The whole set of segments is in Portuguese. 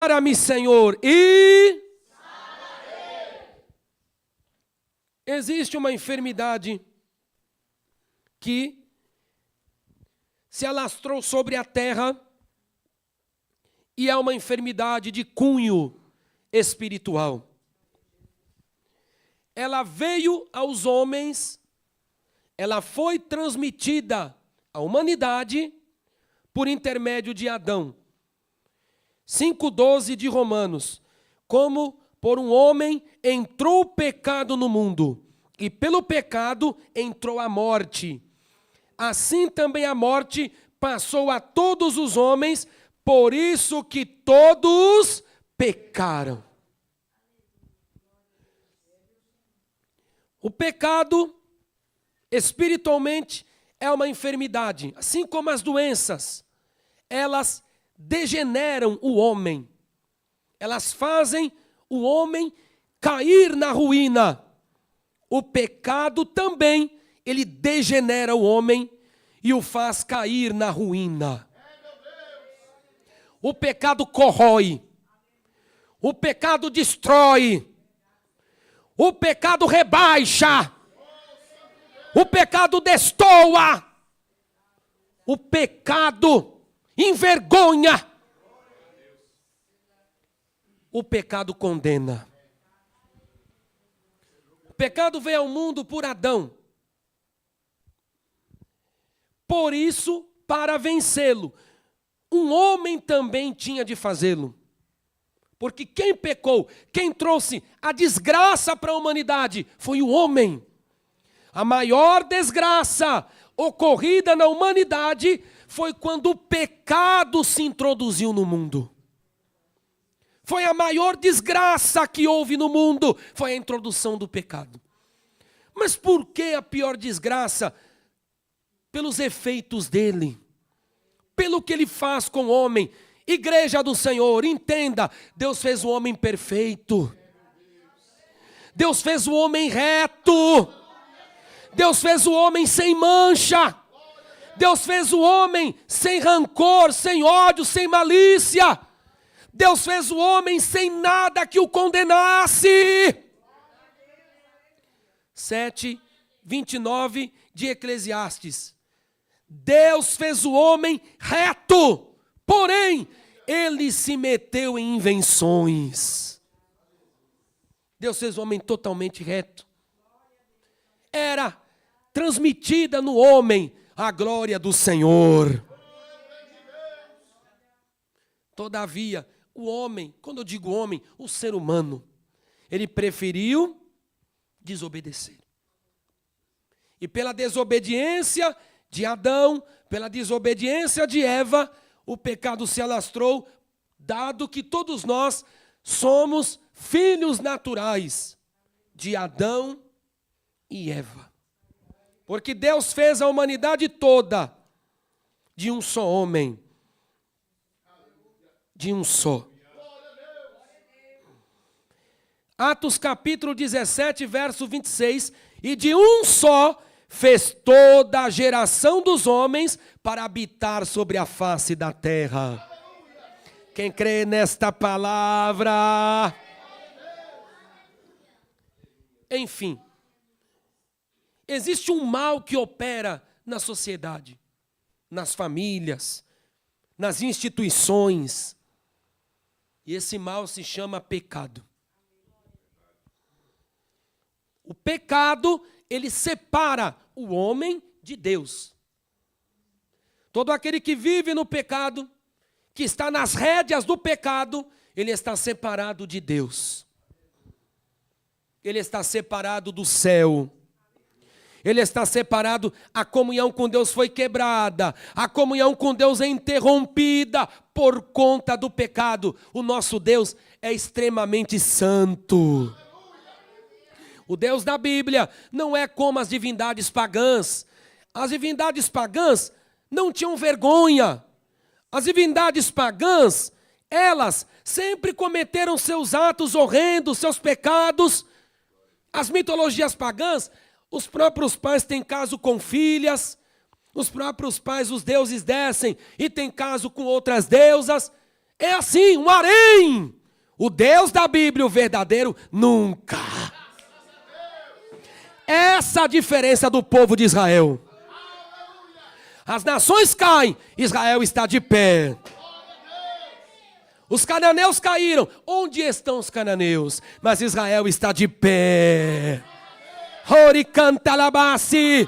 Sara-me, Senhor, e existe uma enfermidade que se alastrou sobre a terra e é uma enfermidade de cunho espiritual. Ela veio aos homens, ela foi transmitida à humanidade por intermédio de Adão. 5,12 de Romanos. Como por um homem entrou o pecado no mundo, e pelo pecado entrou a morte. Assim também a morte passou a todos os homens, por isso que todos pecaram. O pecado, espiritualmente, é uma enfermidade, assim como as doenças. Elas degeneram o homem. Elas fazem o homem cair na ruína. O pecado também, ele degenera o homem e o faz cair na ruína. O pecado corrói. O pecado destrói. O pecado rebaixa. O pecado destoa. O pecado envergonha. O pecado condena. O pecado veio ao mundo por Adão. Por isso, para vencê-lo, um homem também tinha de fazê-lo. Porque quem pecou, quem trouxe a desgraça para a humanidade, foi o homem. A maior desgraça ocorrida na humanidade foi quando o pecado se introduziu no mundo. Foi a maior desgraça que houve no mundo, foi a introdução do pecado. Mas por que a pior desgraça? Pelos efeitos dele, pelo que ele faz com o homem. Igreja do Senhor, entenda, Deus fez o homem perfeito. Deus fez o homem reto. Deus fez o homem sem mancha. Deus fez o homem sem rancor, sem ódio, sem malícia. Deus fez o homem sem nada que o condenasse. 7:29 de Eclesiastes. Deus fez o homem reto, porém, ele se meteu em invenções. Deus fez o homem totalmente reto. Era transmitida no homem a glória do Senhor. Todavia, o homem, quando eu digo homem, o ser humano, ele preferiu desobedecer. E pela desobediência de Adão, pela desobediência de Eva, o pecado se alastrou, dado que todos nós somos filhos naturais de Adão e Eva. Porque Deus fez a humanidade toda de um só homem. De um só. Atos capítulo 17, verso 26. E de um só fez toda a geração dos homens para habitar sobre a face da terra. Quem crê nesta palavra? Enfim, existe um mal que opera na sociedade, nas famílias, nas instituições. E esse mal se chama pecado. O pecado, ele separa o homem de Deus. Todo aquele que vive no pecado, que está nas rédeas do pecado, ele está separado de Deus. Ele está separado do céu. Ele está separado, a comunhão com Deus foi quebrada, a comunhão com Deus é interrompida por conta do pecado. O nosso Deus é extremamente santo. O Deus da Bíblia não é como as divindades pagãs. As divindades pagãs não tinham vergonha. As divindades pagãs, elas sempre cometeram seus atos horrendos, seus pecados. As mitologias pagãs, os próprios pais têm caso com filhas, os próprios pais, os deuses descem e têm caso com outras deusas. É assim, um harém. O Deus da Bíblia, o verdadeiro, nunca. Essa é a diferença do povo de Israel. As nações caem, Israel está de pé. Os cananeus caíram. Onde estão os cananeus? Mas Israel está de pé. Oricantalabassi.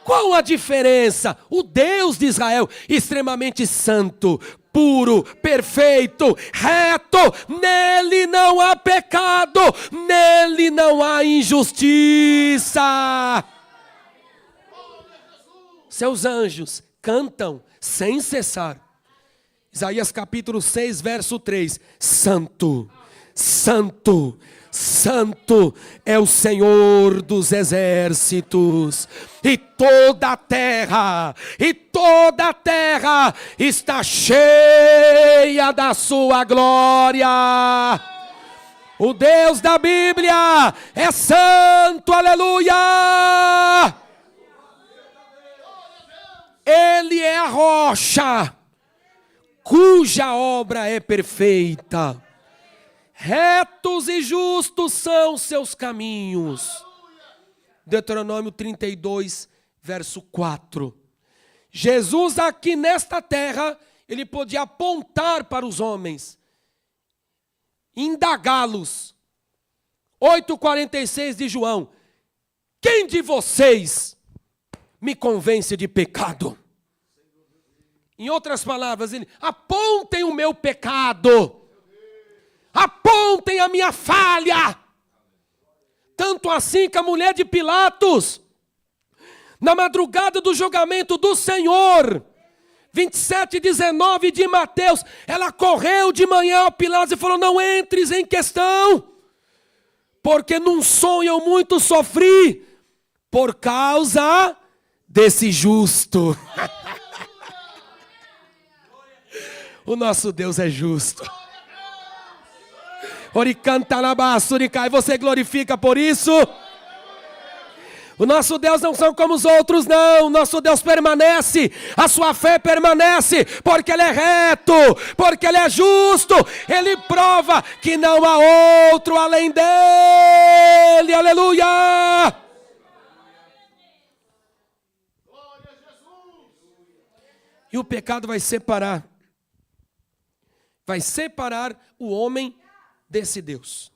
Qual a diferença? O Deus de Israel, extremamente santo, puro, perfeito, reto. Nele não há pecado, nele não há injustiça. Seus anjos cantam sem cessar. Isaías capítulo 6, verso 3. Santo, santo, santo é o Senhor dos exércitos. E toda a terra está cheia da sua glória. O Deus da Bíblia é santo, aleluia. Ele é a rocha, cuja obra é perfeita. Retos e justos são seus caminhos. Deuteronômio 32, verso 4. Jesus aqui nesta terra, ele podia apontar para os homens, indagá-los. 8,46 de João. Quem de vocês me convence de pecado? Em outras palavras, ele, apontem o meu pecado. Apontem a minha falha. Tanto assim que a mulher de Pilatos, na madrugada do julgamento do Senhor, 27:19 de Mateus, ela correu de manhã ao Pilatos e falou: não entres em questão, porque num sonho eu muito sofri por causa desse justo. O nosso Deus é justo. Oricantalabassuricai, você glorifica por isso? O nosso Deus não são como os outros, não. O nosso Deus permanece, a sua fé permanece, porque Ele é reto, porque Ele é justo. Ele prova que não há outro além dEle, aleluia. E o pecado vai separar o homem desse Deus.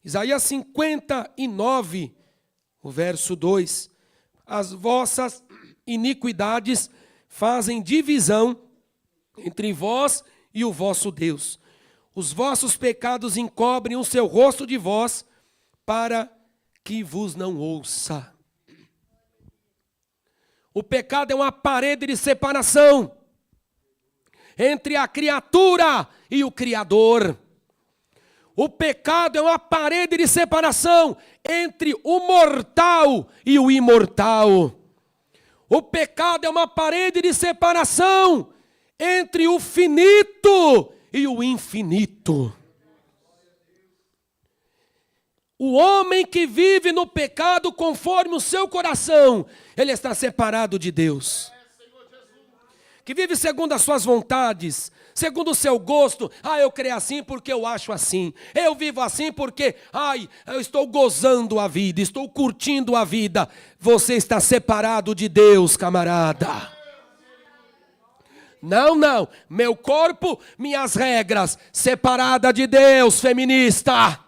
Isaías 59, o verso 2. As vossas iniquidades fazem divisão entre vós e o vosso Deus. Os vossos pecados encobrem o seu rosto de vós, para que vos não ouça. O pecado é uma parede de separação entre a criatura e o Criador. O pecado é uma parede de separação entre o mortal e o imortal. O pecado é uma parede de separação entre o finito e o infinito. O homem que vive no pecado conforme o seu coração, ele está separado de Deus. Que vive segundo as suas vontades, segundo o seu gosto. Eu creio assim porque eu acho assim. Eu vivo assim porque, eu estou gozando a vida, estou curtindo a vida. Você está separado de Deus, camarada. Não, meu corpo, minhas regras, separada de Deus, feminista.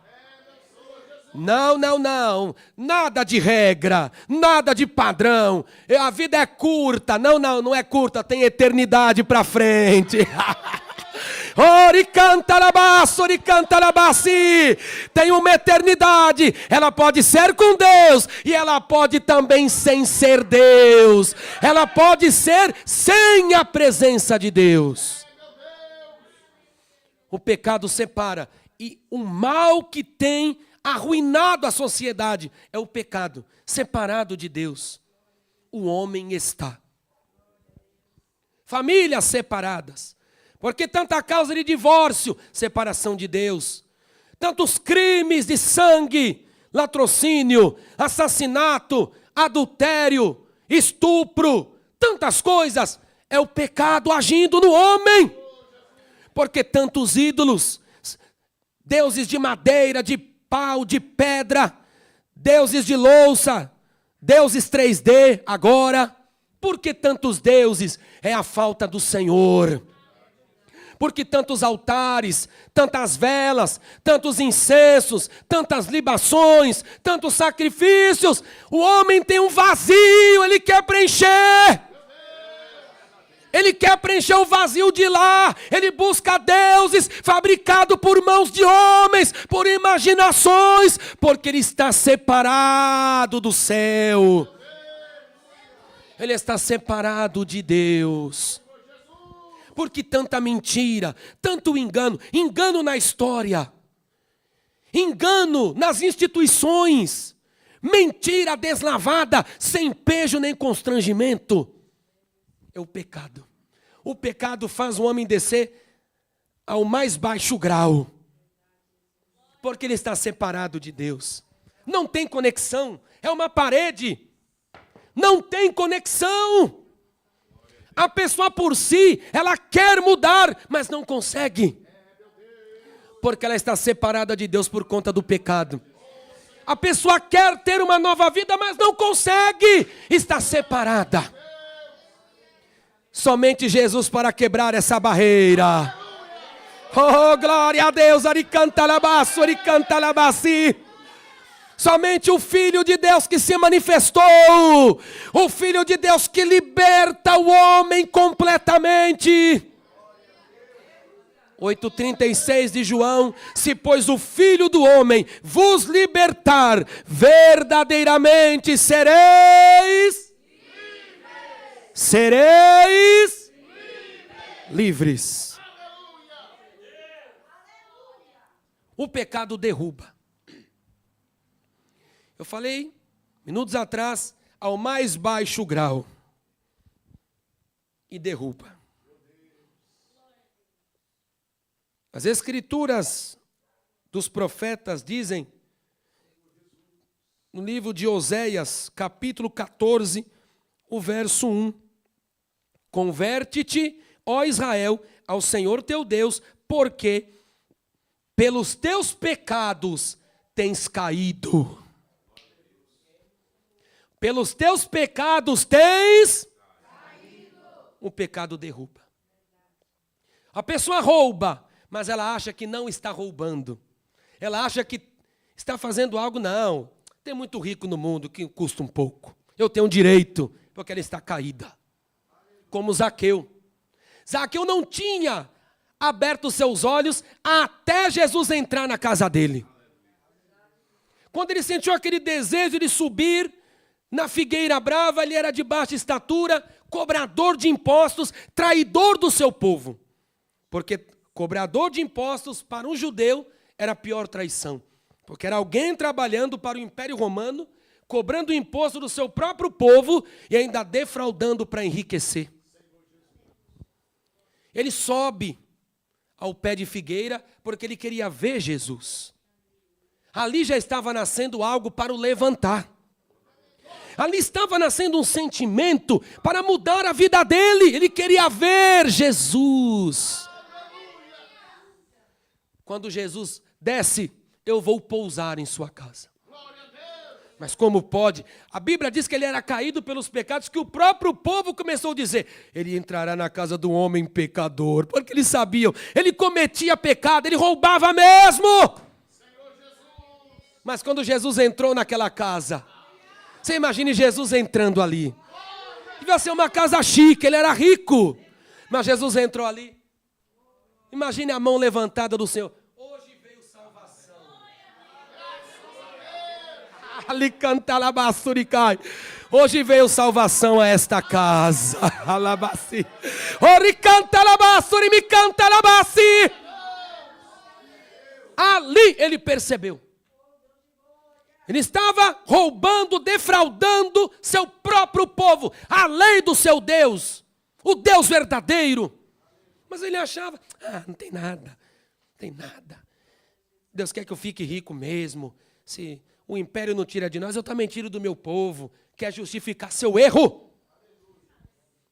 Não, nada de regra, nada de padrão. A vida é curta. Não é curta, tem eternidade para frente. Oricantarabassi, tem uma eternidade. Ela pode ser com Deus e ela pode também sem ser Deus. Ela pode ser sem a presença de Deus. O pecado separa, e o mal que tem arruinado a sociedade é o pecado. Separado de Deus, o homem está. Famílias separadas. Porque tanta causa de divórcio, separação de Deus. Tantos crimes de sangue, latrocínio, assassinato, adultério, estupro, tantas coisas. É o pecado agindo no homem. Porque tantos ídolos, deuses de madeira, de pau, de pedra, deuses de louça, deuses 3D agora. Por que tantos deuses? É a falta do Senhor. Porque tantos altares, tantas velas, tantos incensos, tantas libações, tantos sacrifícios. O homem tem um vazio, ele quer preencher. Ele quer preencher o vazio de lá. Ele busca deuses fabricados por mãos de homens, por imaginações, porque ele está separado do céu. Ele está separado de Deus. Porque tanta mentira, tanto engano, engano na história, engano nas instituições, mentira deslavada, sem pejo nem constrangimento. É o pecado. O pecado faz o homem descer ao mais baixo grau, porque ele está separado de Deus. Não tem conexão, é uma parede. Não tem conexão. A pessoa por si, ela quer mudar, mas não consegue. Porque ela está separada de Deus por conta do pecado. A pessoa quer ter uma nova vida, mas não consegue. Está separada. Somente Jesus para quebrar essa barreira. Oh, glória a Deus. Aricanta labaço, aricanta labassi. Somente o Filho de Deus que se manifestou, o Filho de Deus que liberta o homem completamente. 8,36 de João: se pois o Filho do homem vos libertar, verdadeiramente sereis livres. O pecado derruba. Eu falei, minutos atrás, ao mais baixo grau. E derruba. As escrituras dos profetas dizem, no livro de Oséias, capítulo 14, o verso 1. Converte-te, ó Israel, ao Senhor teu Deus, porque pelos teus pecados tens caído. Pelos teus pecados tens caído. O pecado derruba. A pessoa rouba, mas ela acha que não está roubando. Ela acha que está fazendo algo, não. Tem muito rico no mundo que custa um pouco. Eu tenho direito, porque ela está caída. Como Zaqueu. Zaqueu não tinha aberto os seus olhos até Jesus entrar na casa dele. Quando ele sentiu aquele desejo de subir na figueira brava, ele era de baixa estatura, cobrador de impostos, traidor do seu povo. Porque cobrador de impostos para um judeu era a pior traição. Porque era alguém trabalhando para o Império Romano, cobrando imposto do seu próprio povo e ainda defraudando para enriquecer. Ele sobe ao pé de figueira porque ele queria ver Jesus. Ali já estava nascendo algo para o levantar. Ali estava nascendo um sentimento para mudar a vida dele. Ele queria ver Jesus. Quando Jesus desce, eu vou pousar em sua casa. Mas como pode? A Bíblia diz que ele era caído pelos pecados, que o próprio povo começou a dizer, ele entrará na casa do homem pecador, porque eles sabiam, ele cometia pecado, ele roubava mesmo. Mas quando Jesus entrou naquela casa, você imagine Jesus entrando ali. Devia ser uma casa chique, ele era rico. Mas Jesus entrou ali. Imagine a mão levantada do Senhor. Hoje veio salvação. Ali canta labassuricai. Hoje veio salvação a esta casa. Alabassi. Ori canta labassuri, me canta labassi. Ali ele percebeu. Ele estava roubando, defraudando seu próprio povo, a lei do seu Deus, o Deus verdadeiro. Mas ele achava, não tem nada, não tem nada. Deus quer que eu fique rico mesmo. Se o império não tira de nós, eu também tiro do meu povo. Quer justificar seu erro.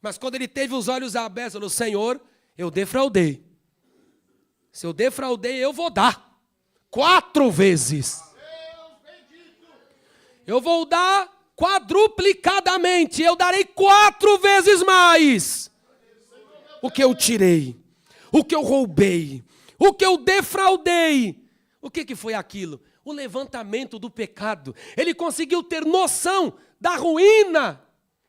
Mas quando ele teve os olhos abertos, falou, Senhor, eu defraudei. Se eu defraudei, eu vou dar 4 vezes. Eu vou dar quadruplicadamente. Eu darei 4 vezes mais. O que eu tirei, o que eu roubei, o que eu defraudei. O que foi aquilo? O levantamento do pecado. Ele conseguiu ter noção da ruína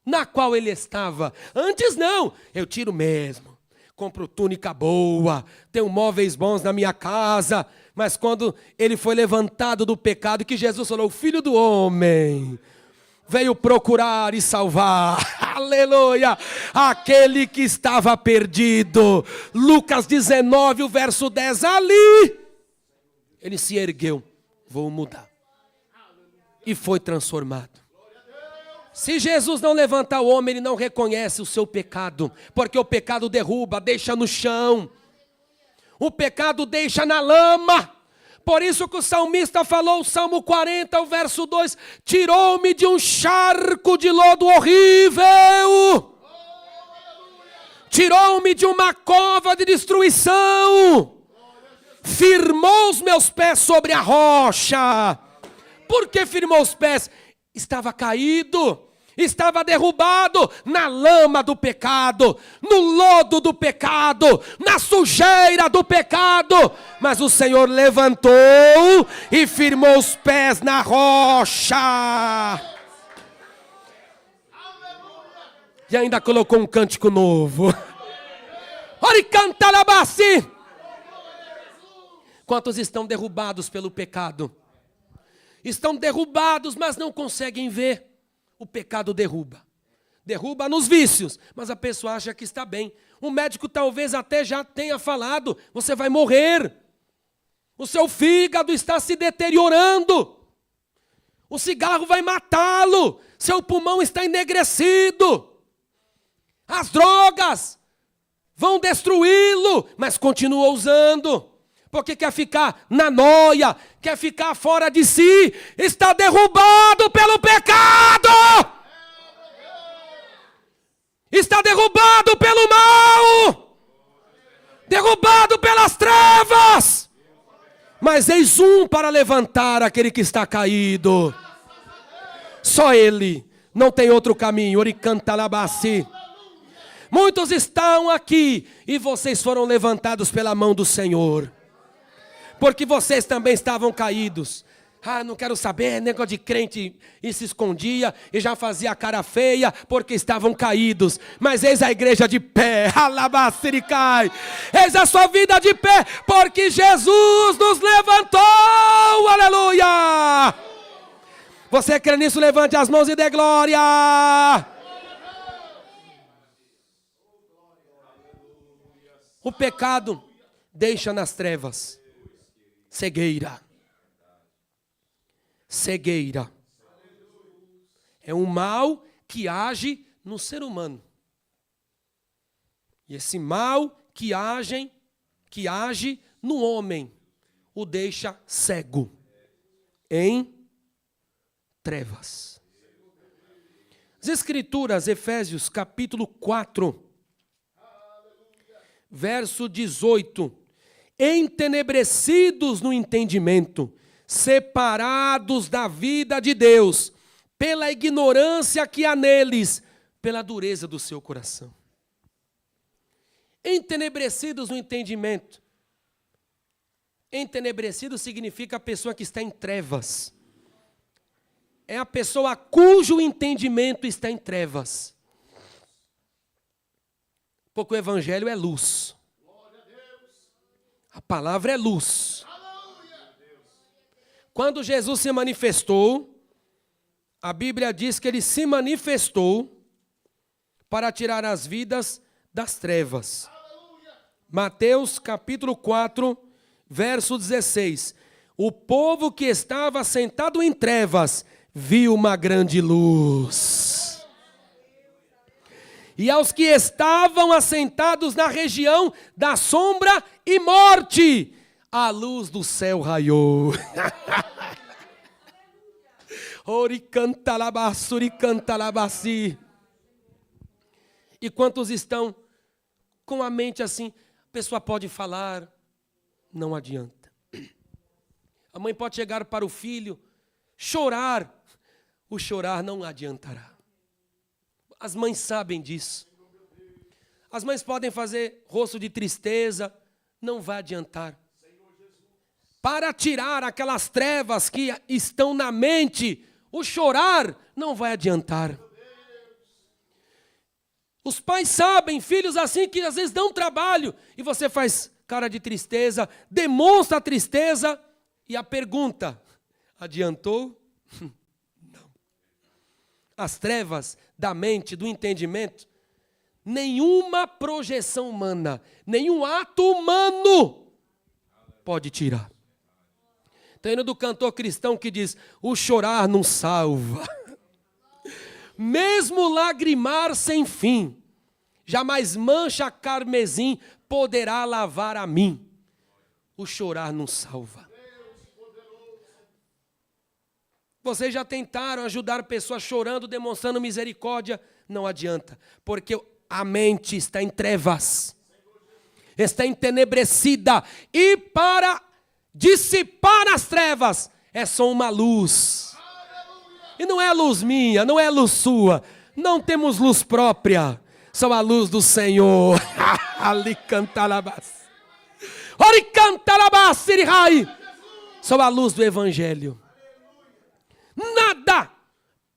na qual ele estava. Antes não, eu tiro mesmo. Compro túnica boa, tenho móveis bons na minha casa. Mas quando ele foi levantado do pecado, que Jesus falou, o Filho do Homem veio procurar e salvar, aleluia, aquele que estava perdido. Lucas 19, o verso 10, ali, ele se ergueu, vou mudar, e foi transformado. Se Jesus não levantar o homem, ele não reconhece o seu pecado, porque o pecado derruba, deixa no chão, o pecado deixa na lama. Por isso que o salmista falou, o Salmo 40, o verso 2, tirou-me de um charco de lodo horrível, tirou-me de uma cova de destruição, firmou os meus pés sobre a rocha. Por que firmou os pés? Estava caído, estava derrubado na lama do pecado, no lodo do pecado, na sujeira do pecado. Mas o Senhor levantou e firmou os pés na rocha. E ainda colocou um cântico novo. Ori canta labassi. Quantos estão derrubados pelo pecado? Estão derrubados, mas não conseguem ver. O pecado derruba. Derruba nos vícios, mas a pessoa acha que está bem. O médico talvez até já tenha falado, você vai morrer. O seu fígado está se deteriorando. O cigarro vai matá-lo. Seu pulmão está enegrecido. As drogas vão destruí-lo, mas continua usando. Porque quer ficar na noia, quer ficar fora de si, está derrubado pelo pecado, está derrubado pelo mal, derrubado pelas trevas. Mas eis um para levantar aquele que está caído, só ele, não tem outro caminho. Oricantalabassi. Muitos estão aqui e vocês foram levantados pela mão do Senhor. Porque vocês também estavam caídos. Ah, não quero saber, negócio de crente, e se escondia e já fazia a cara feia porque estavam caídos. Mas eis a igreja de pé, alabaciricai. Eis a sua vida de pé, porque Jesus nos levantou, aleluia. Você crê nisso? Levante as mãos e dê glória. O pecado deixa nas trevas. Cegueira. Cegueira. É um mal que age no ser humano. E esse mal que age no homem o deixa cego em trevas. As Escrituras, Efésios capítulo 4, verso 18. Entenebrecidos no entendimento, separados da vida de Deus, pela ignorância que há neles, pela dureza do seu coração. Entenebrecidos no entendimento. Entenebrecido significa a pessoa que está em trevas. É a pessoa cujo entendimento está em trevas. Porque o evangelho é luz. A palavra é luz. Quando Jesus se manifestou, a Bíblia diz que ele se manifestou para tirar as vidas das trevas. Mateus capítulo 4, verso 16. O povo que estava sentado em trevas viu uma grande luz. E aos que estavam assentados na região da sombra e morte, a luz do céu raiou. Oricantalabassi. E quantos estão com a mente assim? A pessoa pode falar, não adianta. A mãe pode chegar para o filho, chorar, o chorar não adiantará. As mães sabem disso. As mães podem fazer rosto de tristeza, não vai adiantar. Para tirar aquelas trevas que estão na mente, o chorar não vai adiantar. Os pais sabem, filhos assim que às vezes dão trabalho, e você faz cara de tristeza, demonstra tristeza, e a pergunta, adiantou? Não. As trevas da mente, do entendimento, nenhuma projeção humana, nenhum ato humano pode tirar. Tem hino do cantor cristão que diz, o chorar não salva. Mesmo lagrimar sem fim, jamais mancha carmesim poderá lavar a mim. O chorar não salva. Vocês já tentaram ajudar pessoas chorando, demonstrando misericórdia? Não adianta, porque a mente está em trevas, está entenebrecida, e para dissipar as trevas é só uma luz. E não é luz minha, não é luz sua, não temos luz própria, só a luz do Senhor. Ali cantalabás. Ori cantalabás, sirihai. Só a luz do Evangelho. Nada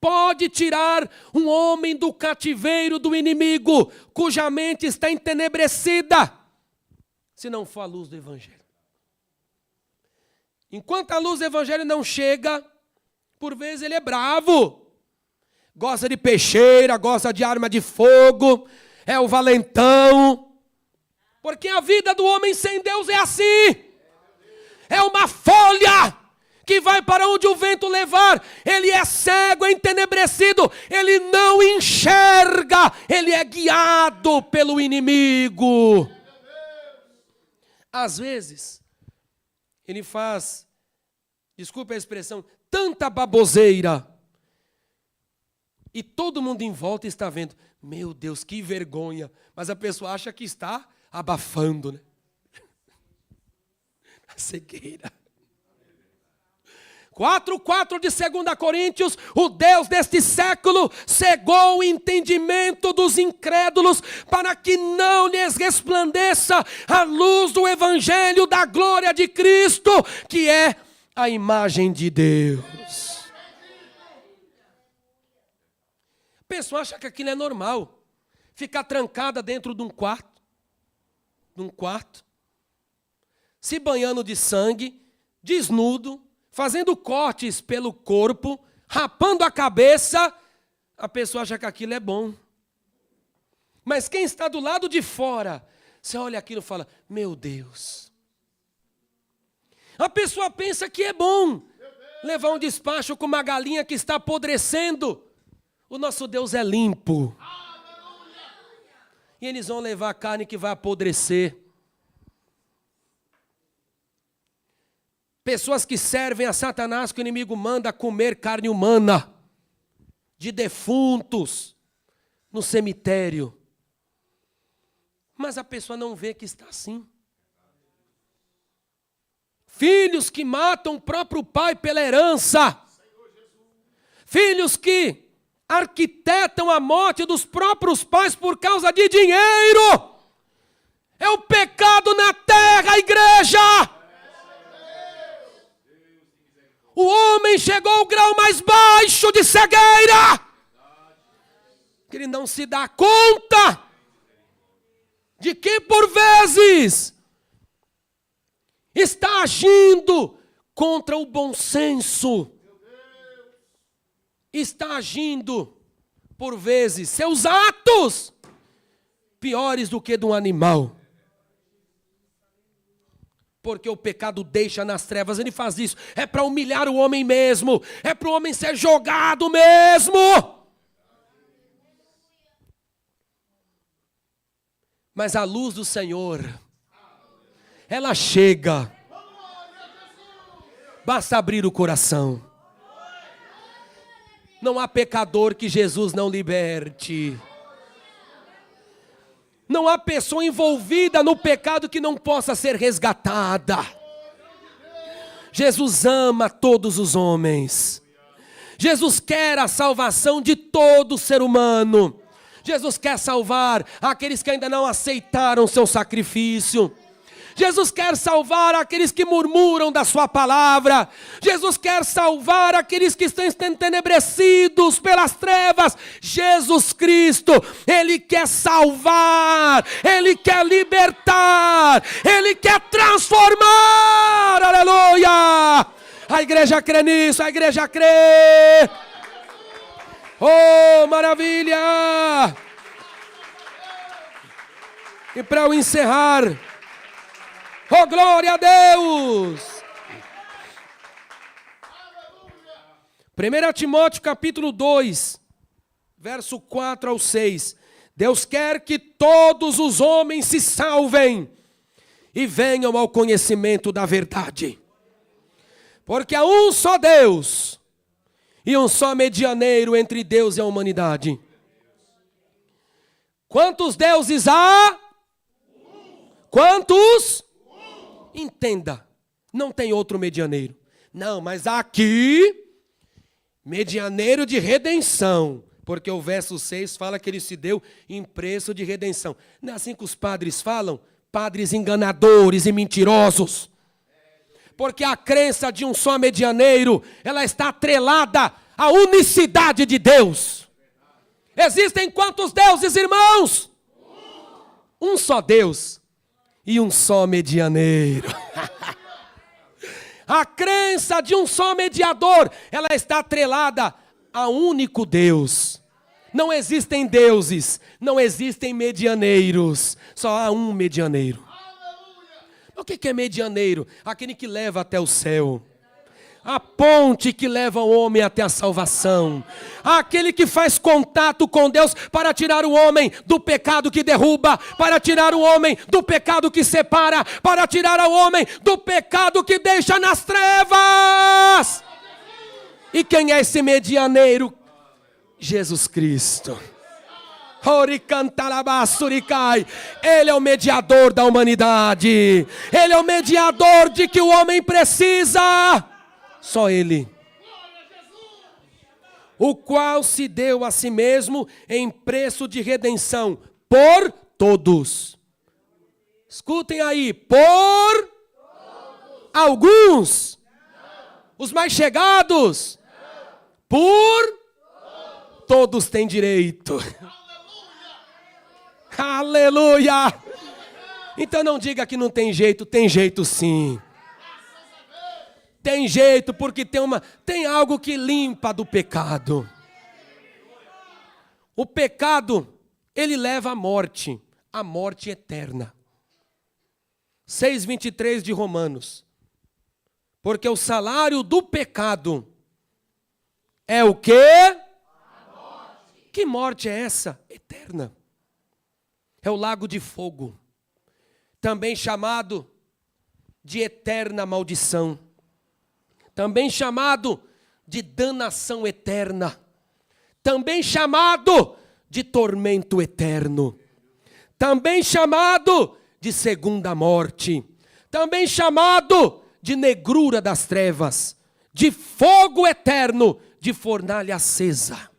pode tirar um homem do cativeiro do inimigo, cuja mente está entenebrecida, se não for a luz do Evangelho. Enquanto a luz do Evangelho não chega, por vezes ele é bravo, gosta de peixeira, gosta de arma de fogo, é o valentão, porque a vida do homem sem Deus é assim, é uma folha que vai para onde o vento levar. Ele é cego, é entenebrecido, ele não enxerga, ele é guiado pelo inimigo. Às vezes, ele faz, desculpe a expressão, tanta baboseira, e todo mundo em volta está vendo, meu Deus, que vergonha, mas a pessoa acha que está abafando, né? A cegueira. 4:4 de 2 Coríntios, o Deus deste século cegou o entendimento dos incrédulos para que não lhes resplandeça a luz do Evangelho da glória de Cristo, que é a imagem de Deus. A pessoa acha que aquilo é normal, ficar trancada dentro de um quarto, se banhando de sangue, desnudo, fazendo cortes pelo corpo, rapando a cabeça, a pessoa acha que aquilo é bom. Mas quem está do lado de fora, você olha aquilo e fala, meu Deus. A pessoa pensa que é bom levar um despacho com uma galinha que está apodrecendo. O nosso Deus é limpo. E eles vão levar a carne que vai apodrecer. Pessoas que servem a Satanás, que o inimigo manda comer carne humana, de defuntos, no cemitério. Mas a pessoa não vê que está assim. Filhos que matam o próprio pai pela herança. Filhos que arquitetam a morte dos próprios pais por causa de dinheiro. É o pecado na terra, igreja. O homem chegou ao grau mais baixo de cegueira, que ele não se dá conta de que por vezes está agindo contra o bom senso, está agindo por vezes seus atos piores do que de um animal. Porque o pecado deixa nas trevas, ele faz isso, é para humilhar o homem mesmo, é para o homem ser jogado mesmo. Mas a luz do Senhor, ela chega, basta abrir o coração. Não há pecador que Jesus não liberte. Não há pessoa envolvida no pecado que não possa ser resgatada. Jesus ama todos os homens. Jesus quer a salvação de todo ser humano. Jesus quer salvar aqueles que ainda não aceitaram seu sacrifício. Jesus quer salvar aqueles que murmuram da sua palavra. Jesus quer salvar aqueles que estão entenebrecidos pelas trevas. Jesus Cristo, Ele quer salvar, Ele quer libertar, Ele quer transformar. Aleluia! A igreja crê nisso, a igreja crê. Oh, maravilha! E para eu encerrar, oh, glória a Deus! 1 Timóteo capítulo 2, verso 4 ao 6. Deus quer que todos os homens se salvem e venham ao conhecimento da verdade. Porque há um só Deus e um só medianeiro entre Deus e a humanidade. Quantos deuses há? Quantos? Entenda, não tem outro medianeiro. Não, mas aqui, medianeiro de redenção. Porque o verso 6 fala que ele se deu em preço de redenção. Não é assim que os padres falam? Padres enganadores e mentirosos. Porque a crença de um só medianeiro, ela está atrelada à unicidade de Deus. Existem quantos deuses, irmãos? Um só Deus e um só medianeiro. A crença de um só mediador, ela está atrelada a um único Deus. Não existem deuses, não existem medianeiros, só há um medianeiro. O que é medianeiro? Aquele que leva até o céu. A ponte que leva o homem até a salvação. Aquele que faz contato com Deus para tirar o homem do pecado que derruba, para tirar o homem do pecado que separa, para tirar o homem do pecado que deixa nas trevas. E quem é esse medianeiro? Jesus Cristo. Ele é o mediador da humanidade. Ele é o mediador de que o homem precisa. Só Ele. O qual se deu a si mesmo em preço de redenção por todos. Escutem aí, por alguns. Os mais chegados. Por todos têm direito. Aleluia! Então não diga que não tem jeito sim. Tem jeito porque tem algo que limpa do pecado. O pecado, ele leva à morte eterna. 6:23 de Romanos. Porque o salário do pecado é o quê? A morte. Que morte é essa? Eterna. É o lago de fogo, também chamado de eterna maldição, também chamado de danação eterna, também chamado de tormento eterno, também chamado de segunda morte, também chamado de negrura das trevas, de fogo eterno, de fornalha acesa.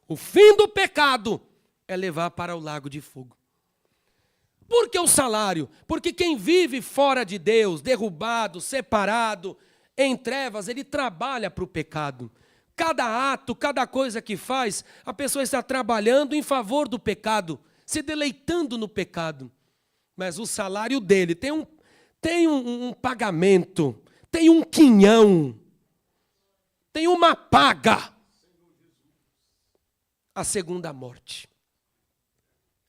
O fim do pecado é levar para o lago de fogo. Por que o salário? Porque quem vive fora de Deus, derrubado, separado, em trevas, ele trabalha para o pecado. Cada ato, cada coisa que faz, a pessoa está trabalhando em favor do pecado, se deleitando no pecado. Mas o salário dele tem um pagamento, tem um quinhão, tem uma paga. A segunda morte.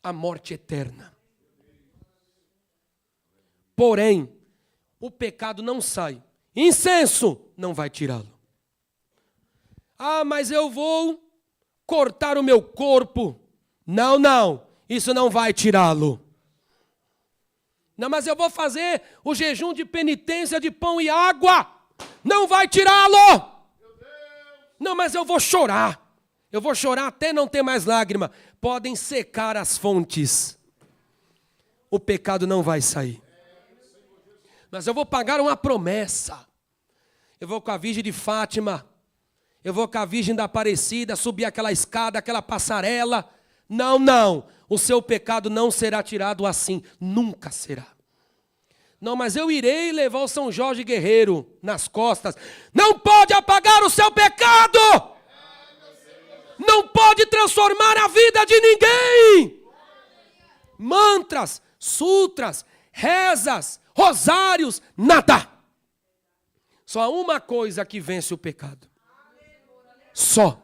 A morte eterna. Porém, o pecado não sai. Incenso não vai tirá-lo. Ah, mas eu vou cortar o meu corpo. Não, isso não vai tirá-lo. Não, mas eu vou fazer o jejum de penitência de pão e água. Não vai tirá-lo. Não, mas eu vou chorar. Eu vou chorar até não ter mais lágrima. podem secar as fontes, o pecado não vai sair. Mas eu vou pagar uma promessa. Eu vou com a Virgem de Fátima, eu vou com a Virgem da Aparecida, subir aquela escada, aquela passarela. Não, não, o seu pecado não será tirado assim, nunca será. Não, mas eu irei levar o São Jorge Guerreiro nas costas. Não pode apagar o seu pecado. Não pode transformar a vida de ninguém. Mantras, sutras, rezas, rosários, nada. Só há uma coisa que vence o pecado. Só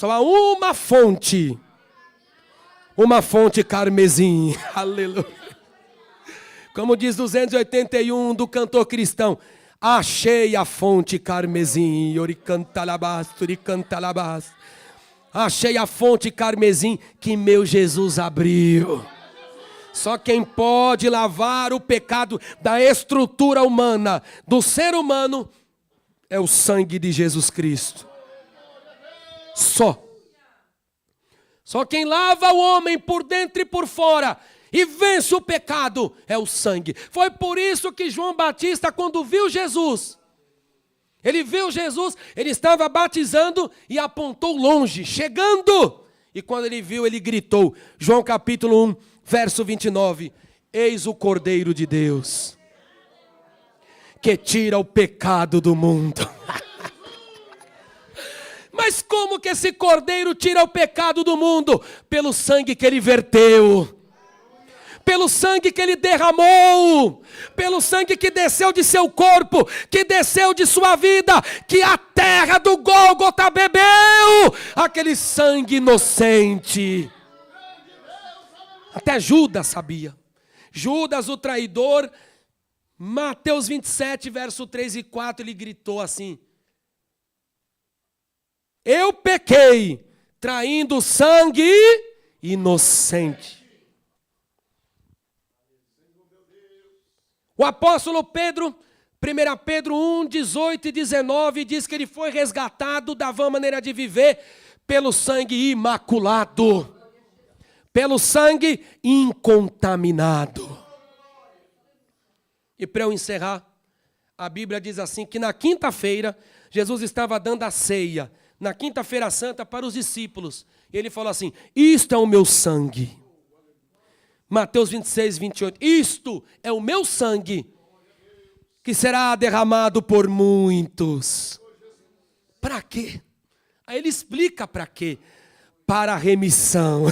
há uma fonte. Uma fonte carmesim. Aleluia. Como diz 281 do cantor cristão. Achei a fonte carmesim. Achei a fonte carmesim que meu Jesus abriu. Só quem pode lavar o pecado da estrutura humana, do ser humano, é o sangue de Jesus Cristo. Só quem lava o homem por dentro e por fora e vence o pecado é o sangue. Foi por isso que João Batista, quando viu Jesus, ele estava batizando e apontou longe, chegando. E quando ele viu, ele gritou, João capítulo 1, verso 29, eis o Cordeiro de Deus, que tira o pecado do mundo. Mas como que esse Cordeiro tira o pecado do mundo? Pelo sangue que ele verteu. Pelo sangue que ele derramou, pelo sangue que desceu de seu corpo, que desceu de sua vida, que a terra do Gólgota bebeu, aquele sangue inocente. Até Judas sabia. Judas, o traidor, Mateus 27, verso 3 e 4, ele gritou assim: eu pequei, traindo sangue inocente. O apóstolo Pedro, 1 Pedro 1, 18 e 19, diz que ele foi resgatado da vã maneira de viver pelo sangue imaculado, pelo sangue incontaminado. E para eu encerrar, a Bíblia diz assim, que na quinta-feira, Jesus estava dando a ceia, na quinta-feira santa para os discípulos. E ele falou assim, isto é o meu sangue. Mateus 26, 28. Isto é o meu sangue, que será derramado por muitos. Para quê? Aí ele explica para quê. Para a remissão.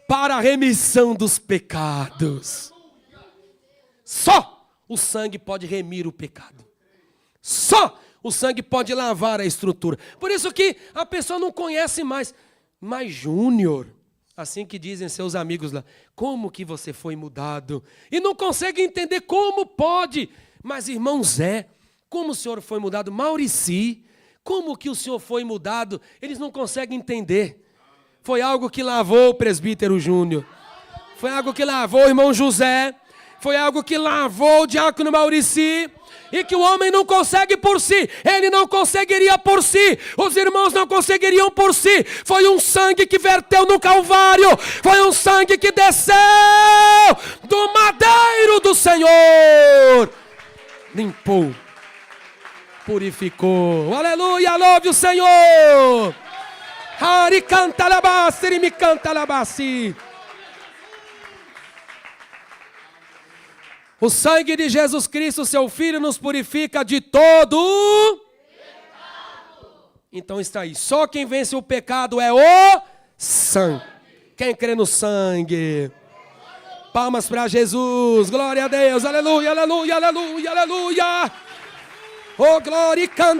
Para a remissão dos pecados. Só o sangue pode remir o pecado. Só o sangue pode lavar a estrutura. Por isso que a pessoa não conhece mais. Mas Júnior, assim que dizem seus amigos lá, como que você foi mudado? E não consegue entender como pode. Mas irmão Zé, como o senhor foi mudado? Maurici, como que o senhor foi mudado? Eles não conseguem entender. Foi algo que lavou o presbítero Júnior. Foi algo que lavou o irmão José. Foi algo que lavou o diácono Maurici. E que o homem não consegue por si, ele não conseguiria por si, os irmãos não conseguiriam por si. Foi um sangue que verteu no Calvário, foi um sangue que desceu do madeiro do Senhor, limpou, purificou. Aleluia, louve o Senhor. Hari canta labassi, ele me canta labassi. O sangue de Jesus Cristo, seu Filho, nos purifica de todo pecado. Então está aí. Só quem vence o pecado é o sangue. Quem crê no sangue? Palmas para Jesus. Glória a Deus. Aleluia, aleluia, aleluia, aleluia. Oh, glória e canta.